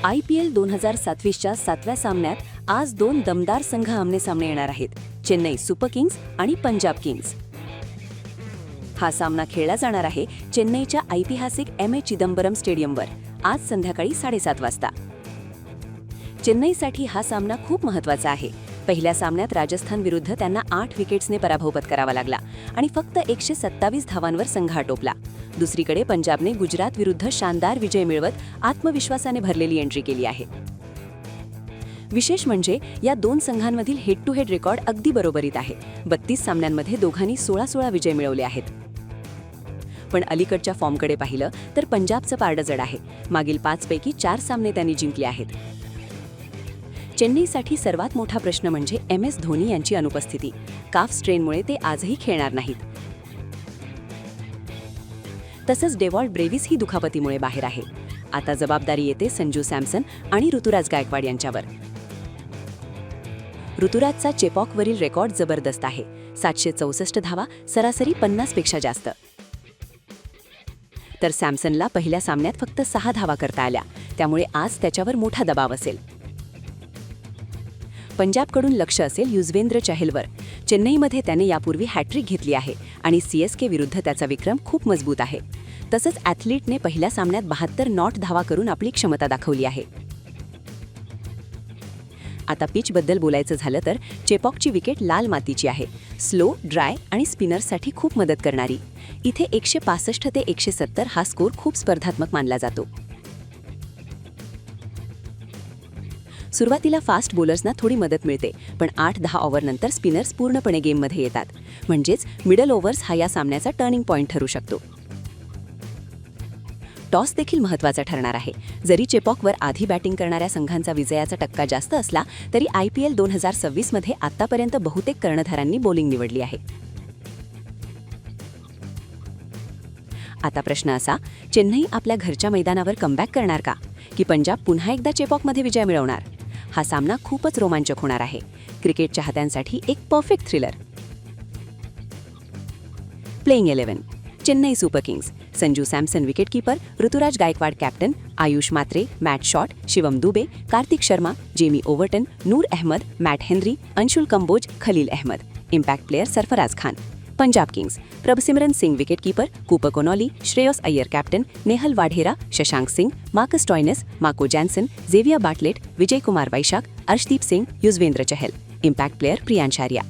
IPL 2027च्या 7व्या सामन्यात आज दोन दमदार संघ आमनेसामने येणार आहेत, चेन्नई सुपर किंग्स आणि पंजाब किंग्स. हा सामना खेळला जाणार आहे चेन्नईच्या ऐतिहासिक M.A. चिदंबरम स्टेडियमवर आज संध्याकाळी 7:30 वाजता. चेन्नईसाठी हा सामना खूप महत्त्वाचा आहे. पहिल्या सामन्यात राजस्थान विरुद्ध त्यांना 8 विकेट्सने पराभव पत्करावा लागला आणि फक्त 127 धावांवर संघ आटोपला. दुसरीकडे पंजाबने गुजरात विरुद्ध शानदार विजय मिळवत आत्मविश्वासाने भरलेली एंट्री केली आहे. विशेष म्हणजे या दोन संघांमधील हेड टू हेड रेकॉर्ड अगदी बरोबरीत आहे. 32 सामन्यांमध्ये दोघांनी 16 विजय मिळवले आहेत. पण अलीकडच्या फॉर्मकडे पाहिलं तर पंजाबचं पारडं जड आहे. मागील 5 पैकी 4 सामने त्यांनी जिंकले आहेत. चेन्नईसाठी सर्वात मोठा प्रश्न म्हणजे MS धोनी यांची अनुपस्थिती. काफ स्ट्रेनमुळे ते आजही खेळणार नाहीत. तसंच डेव्हॉल्ट ब्रेव्हिस ही दुखापतीमुळे बाहेर आहे. आता जबाबदारी येते संजू सॅमसन आणि ऋतुराज गायकवाड यांच्यावर. ऋतुराजचा चेपॉकवरील रेकॉर्ड जबरदस्त आहे. 764 धावा, सरासरी 50 पेक्षा जास्त. तर सॅमसनला पहिल्या सामन्यात फक्त 6 धावा करता आल्या, त्यामुळे आज त्याच्यावर मोठा दबाव असेल. पंजाबकडून लक्ष असेल युजवेंद्र चहलवर. चेन्नईमध्ये त्याने यापूर्वी हॅट्रिक घेतली आहे आणि CSK विरुद्ध त्याचा विक्रम खूप मजबूत आहे. तसंच ॲथलीटने पहिल्या सामन्यात 72 नॉट धावा करून आपली क्षमता दाखवली आहे. आता पिचबद्दल बोलायचं झालं तर चेपॉकची विकेट लाल मातीची आहे. स्लो, ड्राय आणि स्पिनर्ससाठी खूप मदत करणारी. इथे 165 ते 170 हा स्कोर खूप स्पर्धात्मक मानला जातो. सुरुवातीला फास्ट बॉलर्सना थोडी मदत मिळते, पण 8-10 ओव्हरनंतर स्पिनर्स पूर्णपणे गेममध्ये येतात. म्हणजेच मिडल ओव्हर्स हा या सामन्याचा टर्निंग पॉइंट ठरू शकतो. टॉस देखील महत्त्वाचा ठरणार आहे. जरी चेपॉकवर आधी बॅटिंग करणाऱ्या संघांचा विजयाचा टक्का जास्त असला तरी IPL 2026 मध्ये आतापर्यंत बहुतेक कर्णधारांनी बॉलिंग निवडली आहे. आता प्रश्न असा, चेन्नई आपल्या घरच्या मैदानावर कमबॅक करणार का, की पंजाब पुन्हा एकदा चेपॉकमध्ये विजय मिळवणार? हा सामना खूपच रोमांचक होणार आहे. क्रिकेट चाहत्यांसाठी एक perfect thriller. Playing 11. Chennai Super Kings. Sanju Samson wicketkeeper, Ruturaj Gaikwad captain, Ayush Mhatre, Matt Short, Shivam Dube, Kartik Sharma, Jamie Overton, Noor Ahmad, Matt Henry, Anshul Kamboj, Khaleel Ahmed. Impact player Sarfaraz Khan. Punjab Kings. Prabhsimran Singh wicketkeeper, Cooper Connolly, Shreyas Iyer captain, Nehal Wadhera, Shashank Singh, Marcus Stoinis, Marco Jansen, Xavier Bartlett, Vijay Kumar Vyshak, Arshdeep Singh, Yuzvendra Chahal. Impact player Priyansh Arya.